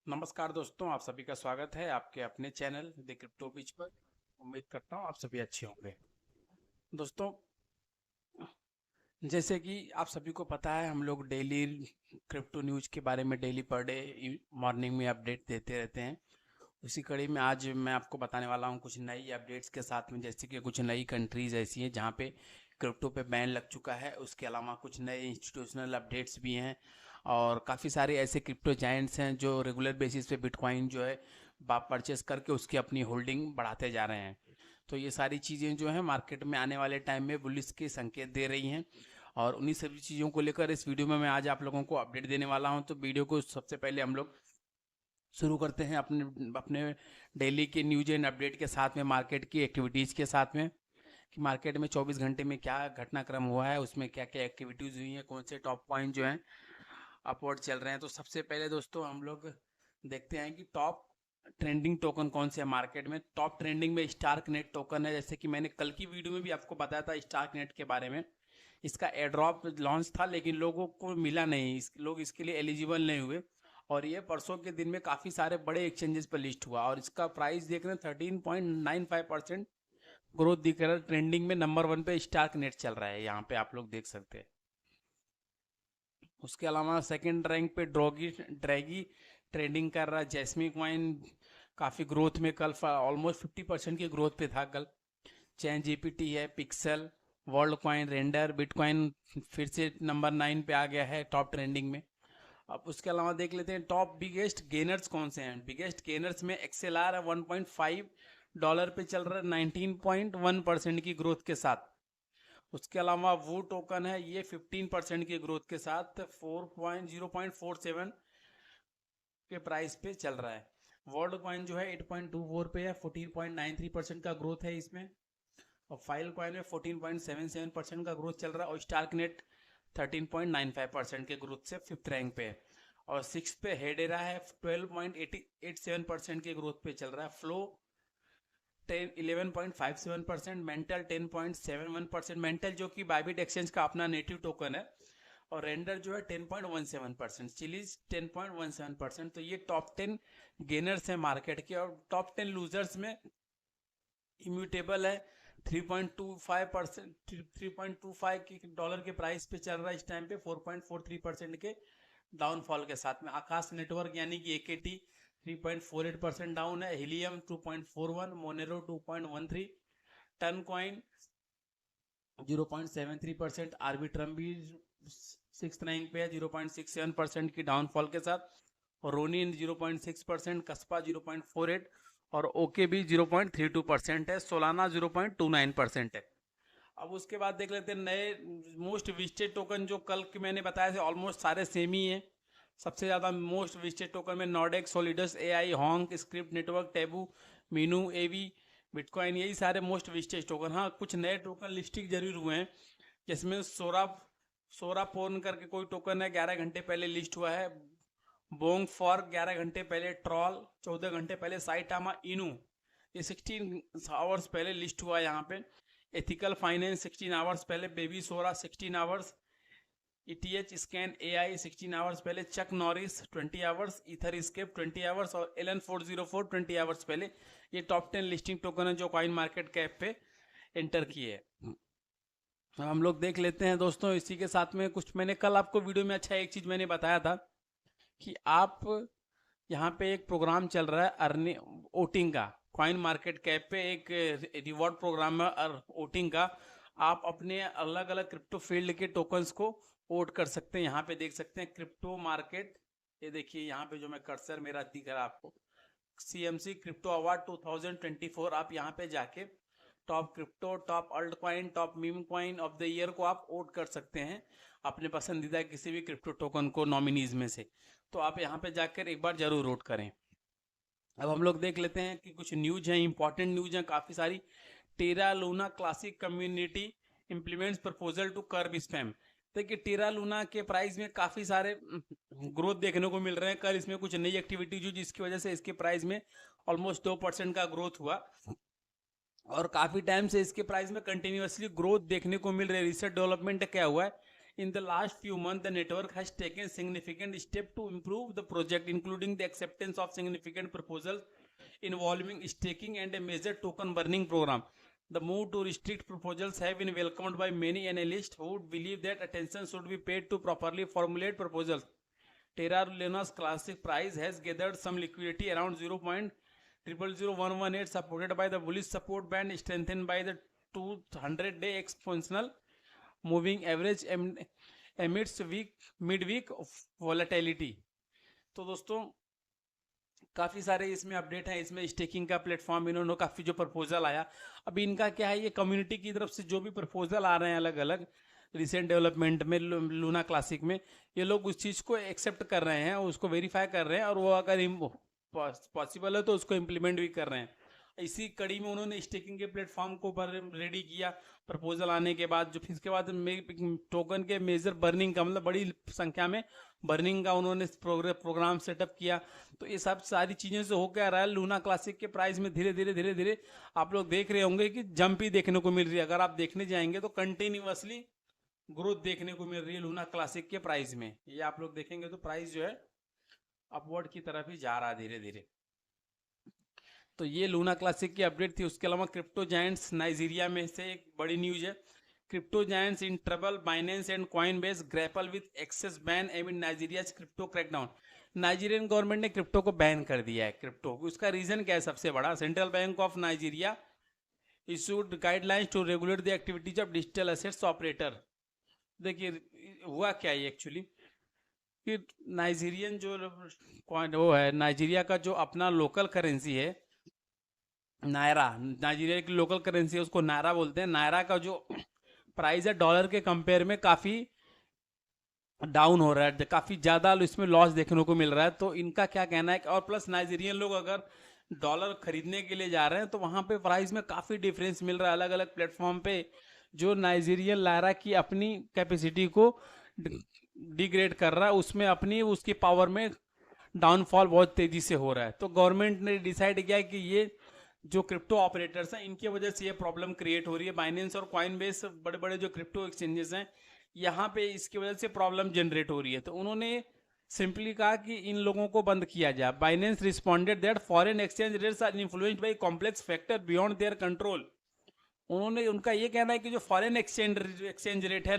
नमस्कार दोस्तों, आप सभी का स्वागत है आपके अपने चैनल द क्रिप्टो बीच पर। उम्मीद करता हूँ आप सभी अच्छे होंगे। दोस्तों, जैसे कि आप सभी को पता है, हम लोग डेली क्रिप्टो न्यूज़ के बारे में डेली पर डे मॉर्निंग में अपडेट देते रहते हैं। उसी कड़ी में आज मैं आपको बताने वाला हूँ कुछ नई अपडेट्स के साथ में, जैसे कि कुछ नई कंट्रीज़ ऐसी हैं जहाँ पे क्रिप्टो पे बैन लग चुका है। उसके अलावा कुछ नए इंस्टीट्यूशनल अपडेट्स भी हैं और काफ़ी सारे ऐसे क्रिप्टो जायंट्स हैं जो रेगुलर बेसिस पे बिटकॉइन जो है परचेस करके उसकी अपनी होल्डिंग बढ़ाते जा रहे हैं। तो ये सारी चीज़ें जो हैं मार्केट में आने वाले टाइम में बुलिश के संकेत दे रही हैं और उन्हीं सभी चीज़ों को लेकर इस वीडियो में मैं आज आप लोगों को अपडेट देने वाला हूं। तो वीडियो को सबसे पहले हम लोग शुरू करते हैं अपने अपने डेली के न्यूज एंड अपडेट के साथ में, मार्केट की एक्टिविटीज़ के साथ में, कि मार्केट में 24 घंटे में क्या घटनाक्रम हुआ है, उसमें क्या क्या एक्टिविटीज़ हुई हैं, कौन से टॉप पॉइंट जो हैं अपवर्ड चल रहे हैं। तो सबसे पहले दोस्तों हम लोग देखते हैं कि टॉप ट्रेंडिंग टोकन कौन से है मार्केट में। टॉप ट्रेंडिंग में स्टार्क नेट टोकन है। जैसे कि मैंने कल की वीडियो में भी आपको बताया था स्टार्क नेट के बारे में। इसका एयरड्रॉप लॉन्च था लेकिन लोगों को मिला नहीं, लोग इसके लिए एलिजिबल नहीं हुए और ये परसों के दिन में काफ़ी सारे बड़े एक्सचेंजेस पर लिस्ट हुआ और इसका प्राइस देख रहे हैं 13.95% ग्रोथ दिख रहा है। ट्रेंडिंग में नंबर 1 पे स्टार्क नेट चल रहा है, यहाँ पे आप लोग देख सकते हैं। उसके अलावा सेकंड रैंक पे ड्रैगी ट्रेंडिंग कर रहा है। जैस्मी कॉइन काफ़ी ग्रोथ में, कल ऑलमोस्ट 50% की ग्रोथ पे था कल। चैन जीपीटी है, pixel, world coin, render, bitcoin फिर से नंबर 9 पे आ गया है टॉप ट्रेंडिंग में। अब उसके अलावा देख लेते हैं टॉप बिगेस्ट गेनर्स कौन से हैं। बिगेस्ट गेनर्स में एक्सएलआर है, $1.5 पे चल रहा है 19.1% की ग्रोथ के साथ। उसके अलावा वो टोकन है, ये 15% की ग्रोथ के साथ 0.47 के प्राइस पे चल रहा है। वर्ल्ड कॉइन जो है 8.24 पे है, 14.93% का ग्रोथ है इसमें। और फाइल कॉइन में 14.77% का ग्रोथ चल रहा है और स्टार्क नेट 13.95% के ग्रोथ से 5th रैंक पे है। और 6 पे हेडेरा है, 12.87% के ग्रोथ पे चल रहा है। फ्लो 11.57%, मेंटल 10.71%, मेंटल जो कि बाइबिट एक्सचेंज का अपना नेटिव टोकन है। और रेंडर जो है 10.17%, चिलीज 10.17%। तो ये टॉप 10 गेनर्स हैं मार्केट के। और टॉप 10 लूजर्स में इम्यूटेबल है, 3.25% $3.25 के प्राइस पे चल रहा है इस टाइम पे, 4.43% के डाउनफॉल के साथ में। आकाश नेटवर्क यानी कि एकेटी 3.48% डाउन है। Helium 2.41, Monero 2.13, ton coin 0.73%, Arbitrum भी 6th रैंक पे है 0.67% की डाउनफॉल के साथ। और रोनिन 0.6%, कस्पा 0.48 और ओके भी 0.32% है। सोलाना 0.29% है। अब उसके बाद देख लेते हैं नए मोस्ट विजिटेड टोकन, जो कल के मैंने बताया थे ऑलमोस्ट सारे सेम ही है। सबसे ज़्यादा मोस्ट विजिटेड टोकन में Nordex, Solidus, AI, Honk, Script Network, Taboo, Menu, AV, Bitcoin, यही सारे मोस्ट विजिटेड टोकन। हाँ, कुछ नए टोकन लिस्टिंग जरूर हुए हैं, जिसमें सोरा पोर्न करके कोई टोकन है, 11 घंटे पहले लिस्ट हुआ है। बोंग फॉर 11 घंटे पहले, ट्रॉल 14 घंटे पहले, साइटामा इनू ये 16 आवर्स पहले लिस्ट हुआ है यहाँ पे। एथिकल फाइनेंस 16 आवर्स पहले, baby Sora 16 hours, ETH scan AI 16 hours पहले, Chuck Norris 20 hours, ether scape 20 hours और एलन 404 20 आवर्स पहले। ये टॉप 10 लिस्टिंग टोकन है जो कॉइन मार्केट कैप पे एंटर किए है। हम लोग देख लेते हैं दोस्तों, इसी के साथ में कुछ मैंने कल आपको वीडियो में अच्छा एक चीज़ मैंने बताया था कि आप यहाँ पे एक प्रोग्राम चल रहा है अर्निंग वोटिंग का। कॉइन मार्केट कैप पे एक रिवॉर्ड प्रोग्राम है वोटिंग का। आप अपने अलग अलग क्रिप्टो फील्ड के टोकन्स को वोट कर सकते हैं। यहाँ पे देख सकते हैं क्रिप्टो मार्केट, ये देखिए यहाँ पे जो मैं कर्सर मेरा दिख रहा है आपको, CMC क्रिप्टो अवार्ड 2024। आप यहाँ पे जाके top crypto, top alt coin, top meme coin of the year को आप वोट कर सकते हैं अपने पसंदीदा किसी भी क्रिप्टो टोकन को नॉमिनीज में से। तो आप यहाँ पे जाकर एक बार जरूर वोट करें। अब हम लोग देख लेते हैं कि कुछ न्यूज हैं, इंपॉर्टेंट न्यूज हैं काफ़ी सारी। Terra Luna classic community implements proposal to curb spam. देखिए टेरा लूना के प्राइस में काफ़ी सारे ग्रोथ देखने को मिल रहे हैं। कल इसमें कुछ नई एक्टिविटी हुई जिसकी वजह से इसके प्राइस में ऑलमोस्ट 2% का ग्रोथ हुआ और काफ़ी टाइम से इसके प्राइस में कंटिन्यूसली ग्रोथ देखने को मिल रही है। रिसेंट डेवलपमेंट क्या हुआ है, In the last few months, the network has taken significant steps to improve the project, including the acceptance of significant proposals involving staking and a major token burning program. The move to restrict proposals have been welcomed by many analysts who believe that attention should be paid to properly formulate proposals. Terra Luna's classic price has gathered some liquidity around 0.000118, supported by the bullish support band strengthened by the 200-day exponential moving average emits midweek volatility. तो दोस्तों काफ़ी सारे इसमें update हैं। इसमें staking का platform इन्होंने काफ़ी जो प्रपोजल आया, अभी इनका क्या है, ये कम्युनिटी की तरफ से जो भी प्रपोजल आ रहे हैं अलग अलग रिसेंट डेवलपमेंट में लूना क्लासिक में, ये लोग उस चीज़ को एक्सेप्ट कर रहे हैं, उसको वेरीफाई कर रहे हैं, और वो अगर पॉसिबल है तो उसको इम्प्लीमेंट भी कर रहे हैं। इसी कड़ी में उन्होंने स्टेकिंग के प्लेटफॉर्म को रेडी किया प्रपोजल आने के बाद। जो फिर इसके बाद टोकन के मेजर बर्निंग का, मतलब बड़ी संख्या में बर्निंग का उन्होंने प्रोग्राम सेटअप किया। तो ये सब सारी चीज़ें से हो क्या रहा है, लूना क्लासिक के प्राइस में धीरे धीरे आप लोग देख रहे होंगे कि जंप ही देखने को मिल रही है। अगर आप देखने जाएंगे तो कंटिन्यूअसली ग्रोथ देखने को मिल रही है लूना क्लासिक के प्राइस में। ये आप लोग देखेंगे तो प्राइस जो है अपवर्ड की तरफ ही जा रहा है धीरे धीरे। तो ये लूना क्लासिक की अपडेट थी। उसके अलावा क्रिप्टो जायंट्स नाइजीरिया में से एक बड़ी न्यूज है। Crypto giants in trouble, Binance and Coinbase grapple with access ban amid Nigeria's crypto crackdown. Nigerian government ने क्रिप्टो को बैन कर दिया है। क्रिप्टो, उसका रीजन क्या है? सबसे बड़ा, Central Bank of Nigeria issued guidelines to regulate the activities of digital assets operator. देखिए हुआ क्या है एक्चुअली कि नाइजीरियन जो वो है, नाइजीरिया का जो अपना लोकल करेंसी है नायरा, नाइजीरिया की लोकल करेंसी है, उसको नायरा बोलते हैं। नायरा का जो प्राइस है डॉलर के कंपेयर में काफ़ी डाउन हो रहा है, काफ़ी ज़्यादा इसमें लॉस देखने को मिल रहा है। तो इनका क्या कहना है, और प्लस नाइजीरियन लोग अगर डॉलर खरीदने के लिए जा रहे हैं तो वहाँ पे प्राइस में काफ़ी डिफरेंस मिल रहा है अलग अलग प्लेटफॉर्म पे, जो नाइजीरियन नायरा की अपनी कैपेसिटी को डिग्रेड कर रहा है, उसमें अपनी उसकी पावर में डाउनफॉल बहुत तेज़ी से हो रहा है। तो गवर्नमेंट ने डिसाइड किया कि ये जो क्रिप्टो ऑपरेटर्स हैं इनकी वजह से ये प्रॉब्लम क्रिएट हो रही है। बाइनेंस और कॉइनबेस बड़े बड़े जो क्रिप्टो एक्सचेंजेस हैं, यहाँ पे इसकी वजह से प्रॉब्लम जनरेट हो रही है। तो उन्होंने सिंपली कहा कि इन लोगों को बंद किया जाए। Binance responded that foreign exchange rates are influenced by complex factor beyond their control. उनका ये कहना है कि जो फॉरेन एक्सचेंज रेट है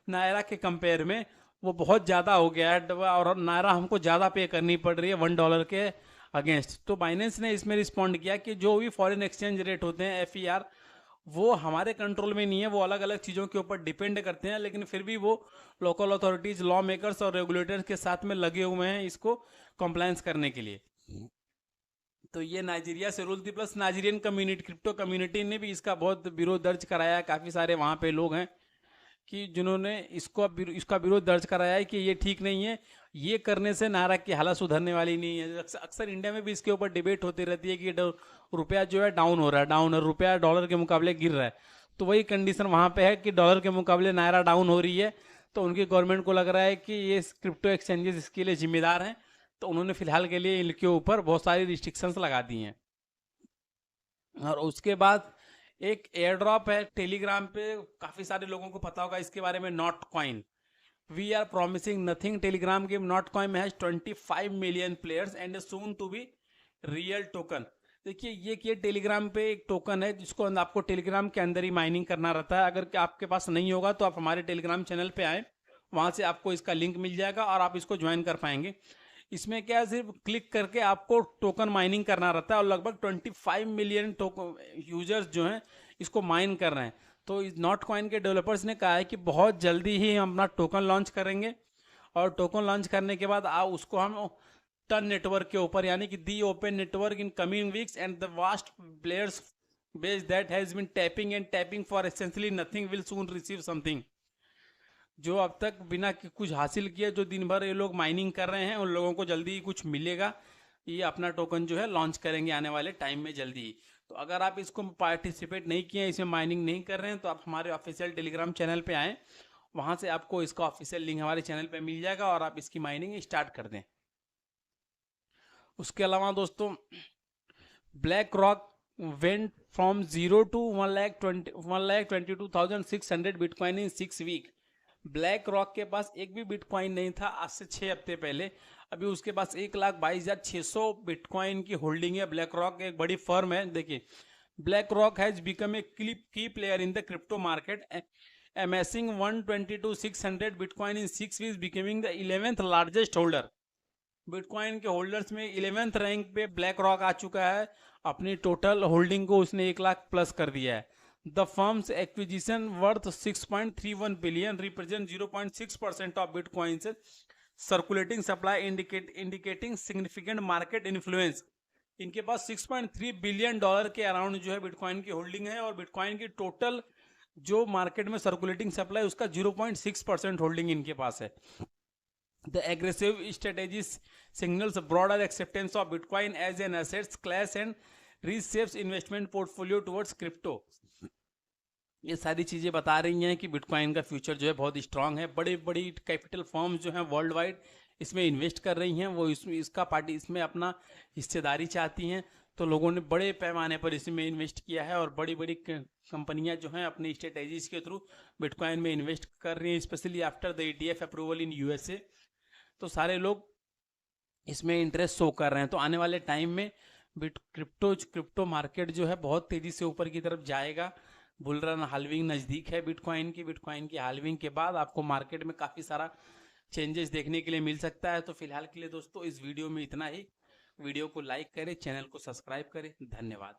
नायरा के कंपेयर में वो बहुत ज़्यादा हो गया है, और नायरा हमको ज़्यादा पे करनी पड़ रही है $1 के अगेंस्ट। तो बाइनेंस ने इसमें रिस्पॉन्ड किया कि जो भी फॉरेन एक्सचेंज रेट होते हैं FER, वो हमारे कंट्रोल में नहीं है, वो अलग अलग चीज़ों के ऊपर डिपेंड करते हैं, लेकिन फिर भी वो लोकल अथॉरिटीज़, लॉ मेकर्स और रेगुलेटर्स के साथ में लगे हुए हैं इसको कंप्लायंस करने के लिए। तो ये नाइजीरिया से रूल थी। Plus Nigerian community, crypto community ने भी इसका बहुत विरोध दर्ज कराया है। काफ़ी सारे वहाँ पे लोग हैं कि जिन्होंने इसका विरोध दर्ज कराया है कि ये ठीक नहीं है, ये करने से नायरा की हालत सुधरने वाली नहीं है। अक्सर इंडिया में भी इसके ऊपर डिबेट होती रहती है कि रुपया जो है डाउन हो रहा है, डाउन है, रुपया डॉलर के मुकाबले गिर रहा है। तो वही कंडीशन वहाँ पे है कि डॉलर के मुकाबले नायरा डाउन हो रही है। तो उनकी गवर्नमेंट को लग रहा है कि ये क्रिप्टो एक्सचेंजेस इसके लिए जिम्मेदार हैं। तो उन्होंने फिलहाल के लिए इनके ऊपर बहुत सारी रिस्ट्रिक्शंस लगा दी हैं। और उसके बाद एक एयर ड्रॉप है टेलीग्राम पे, काफ़ी सारे लोगों को पता होगा इसके बारे में, Not Coin. We are promising nothing. Telegram game Not Coin में has 25 million players and soon to be real token. देखिए ये टेलीग्राम पे एक टोकन है जिसको आपको टेलीग्राम के अंदर ही माइनिंग करना रहता है। अगर आपके पास नहीं होगा तो आप हमारे टेलीग्राम चैनल पे आए, वहाँ से आपको इसका लिंक मिल जाएगा और आप इसको ज्वाइन कर पाएंगे। इसमें क्या है, सिर्फ क्लिक करके आपको टोकन माइनिंग करना रहता है और लगभग 25 मिलियन यूजर्स जो हैं इसको माइन कर रहे हैं। तो नॉट कॉइन के डेवलपर्स ने कहा है कि बहुत जल्दी ही हम अपना टोकन लॉन्च करेंगे, और टोकन लॉन्च करने के बाद उसको हम टन नेटवर्क के ऊपर, यानी कि the open network in coming weeks and the vast players base that has been tapping for essentially nothing will soon receive something. जो अब तक बिना कुछ हासिल किए जो दिन भर ये लोग माइनिंग कर रहे हैं, उन लोगों को जल्दी ही कुछ मिलेगा। ये अपना टोकन जो है लॉन्च करेंगे आने वाले टाइम में जल्दी ही। तो अगर आप इसको पार्टिसिपेट नहीं किए, इसमें माइनिंग नहीं कर रहे हैं, तो आप हमारे ऑफिशियल टेलीग्राम चैनल पे आएँ, वहाँ से आपको इसका ऑफिशियल लिंक हमारे चैनल पे मिल जाएगा और आप इसकी माइनिंग स्टार्ट कर दें। उसके अलावा दोस्तों, BlackRock went from 0 to 1,22,600 bitcoin in 6 week. BlackRock के पास एक भी बिटकॉइन नहीं था आज से 6 हफ्ते पहले। अभी उसके पास 1,22,600 बिटकॉइन की होल्डिंग है। ब्लैक रॉक एक बड़ी फर्म है। देखिए, BlackRock has become a key player in the crypto market, amassing 122,600 bitcoin in 6 weeks, becoming the 11th largest holder. Bitcoin के होल्डर्स में 11th रैंक पे ब्लैक रॉक आ चुका है। अपनी टोटल होल्डिंग को उसने 1 लाख प्लस कर दिया है। The firms acquisition worth 6.31 billion represent 0.6% of bitcoin circulating supply, indicating significant market influence. इनके पास 6.3 बिलियन डॉलर के अराउंड जो है बिटकॉइन की होल्डिंग है, और बिटकॉइन की टोटल जो मार्केट में सर्कुलेटिंग सप्लाई उसका 0.6% होल्डिंग इनके पास है। The aggressive strategies signals broader acceptance of Bitcoin as an assets class and reshapes investment portfolio towards crypto। ये सारी चीजें बता रही हैं कि बिटकॉइन का फ्यूचर जो है बहुत स्ट्रांग है। बड़ी बड़ी कैपिटल फर्म्स जो हैं वर्ल्ड वाइड इसमें इन्वेस्ट कर रही हैं। वो इसमें अपना हिस्सेदारी चाहती हैं। तो लोगों ने बड़े पैमाने पर इसमें इन्वेस्ट किया है, और बड़ी बड़ी कंपनियां जो हैं अपनी स्ट्रेटेजीज के थ्रू बिटकॉइन में इन्वेस्ट कर रही हैं, specially after the ETF approval in USA। तो सारे लोग इसमें इंटरेस्ट शो कर रहे हैं। तो आने वाले टाइम में क्रिप्टो मार्केट जो है बहुत तेजी से ऊपर की तरफ जाएगा। बुल रन हाल्विंग नज़दीक है बिटकॉइन की हाल्विंग के बाद आपको मार्केट में काफ़ी सारा चेंजेस देखने के लिए मिल सकता है। तो फिलहाल के लिए दोस्तों इस वीडियो में इतना ही। वीडियो को लाइक करें, चैनल को सब्सक्राइब करें। धन्यवाद।